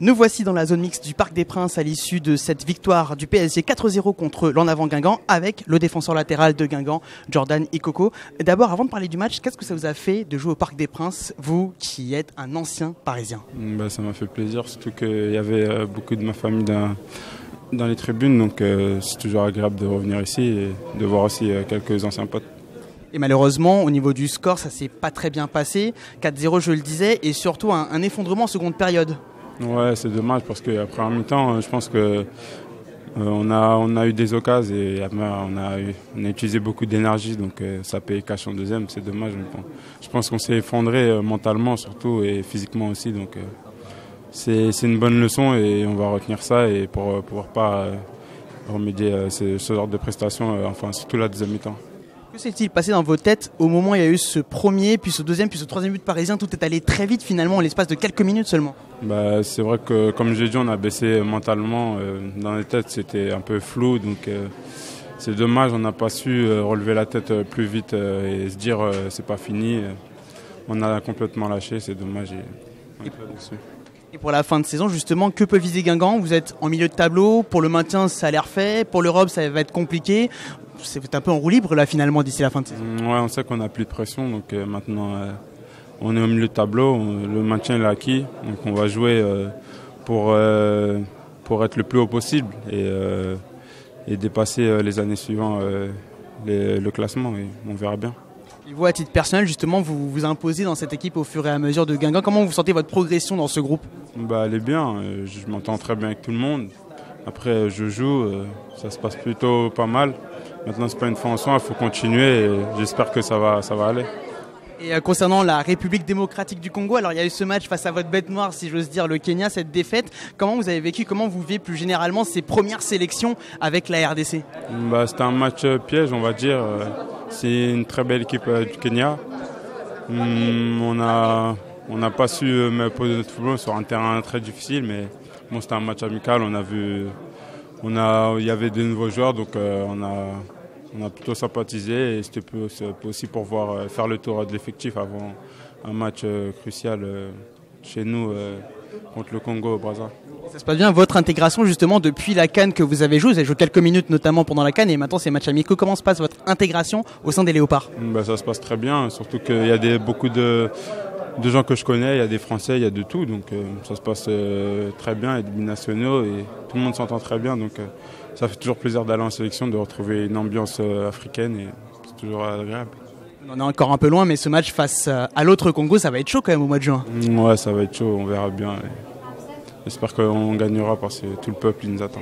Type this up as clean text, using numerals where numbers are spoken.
Nous voici dans la zone mixte du Parc des Princes à l'issue de cette victoire du PSG 4-0 contre l'En Avant Guingamp avec le défenseur latéral de Guingamp, Jordan Ikoko. D'abord, avant de parler du match, qu'est-ce que ça vous a fait de jouer au Parc des Princes, vous qui êtes un ancien Parisien? Ça m'a fait plaisir, surtout qu'il y avait beaucoup de ma famille dans les tribunes, donc c'est toujours agréable de revenir ici et de voir aussi quelques anciens potes. Et malheureusement, au niveau du score, ça s'est pas très bien passé. 4-0, je le disais, et surtout un effondrement en seconde période. Ouais, c'est dommage parce qu'après en mi-temps, je pense que on a eu des occasions et on a utilisé beaucoup d'énergie, donc ça paye cash en deuxième, c'est dommage. Mais bon, je pense qu'on s'est effondré mentalement surtout et physiquement aussi, donc c'est une bonne leçon et on va retenir ça et pour pouvoir pas remédier à ce genre de prestations, surtout la deuxième mi-temps. Que s'est-il passé dans vos têtes au moment où il y a eu ce premier, puis ce deuxième, puis ce troisième but parisien? Tout est allé très vite finalement, en l'espace de quelques minutes seulement. C'est vrai que, comme j'ai dit, on a baissé mentalement. Dans les têtes, c'était un peu flou, donc c'est dommage, on n'a pas su relever la tête plus vite et se dire c'est pas fini. On a complètement lâché, c'est dommage. Et pour la fin de saison, justement, que peut viser Guingamp? Vous êtes en milieu de tableau, pour le maintien ça a l'air fait, pour l'Europe ça va être compliqué. C'est un peu en roue libre là finalement d'ici la fin de saison. Ouais, on sait qu'on n'a plus de pression, donc maintenant on est au milieu de tableau, le maintien est acquis, donc on va jouer pour être le plus haut possible et dépasser les années suivantes le classement, et on verra bien. Et vous, à titre personnel, justement, vous vous imposez dans cette équipe au fur et à mesure de Guingamp. Comment vous sentez votre progression dans ce groupe? Elle est bien, je m'entends très bien avec tout le monde. Après, je joue, ça se passe plutôt pas mal. Maintenant, c'est pas une fin en soi, il faut continuer et j'espère que ça va aller. Et concernant la République démocratique du Congo, alors il y a eu ce match face à votre bête noire, si j'ose dire, le Kenya, cette défaite. Comment vous avez vécu, comment vous vivez plus généralement ces premières sélections avec la RDC? C'était un match piège, on va dire. C'est une très belle équipe du Kenya. On n'a pas su me poser notre football sur un terrain très difficile, mais bon, c'était un match amical. Il y avait de nouveaux joueurs, donc on a plutôt sympathisé et c'était aussi pour faire le tour de l'effectif avant un match crucial chez nous contre le Congo au Brazza. Ça se passe bien, votre intégration justement depuis la CAN que vous avez joué quelques minutes notamment pendant la CAN et maintenant c'est match amicaux. Comment se passe votre intégration au sein des Léopards? Ça se passe très bien, surtout qu'il y a beaucoup de gens que je connais, il y a des Français, il y a de tout, donc ça se passe très bien, il y a des binationaux et tout le monde s'entend très bien, donc ça fait toujours plaisir d'aller en sélection, de retrouver une ambiance africaine et c'est toujours agréable. On est encore un peu loin, mais ce match face à l'autre Congo, ça va être chaud quand même au mois de juin. Ouais, ça va être chaud, on verra bien. J'espère qu'on gagnera parce que tout le peuple nous attend.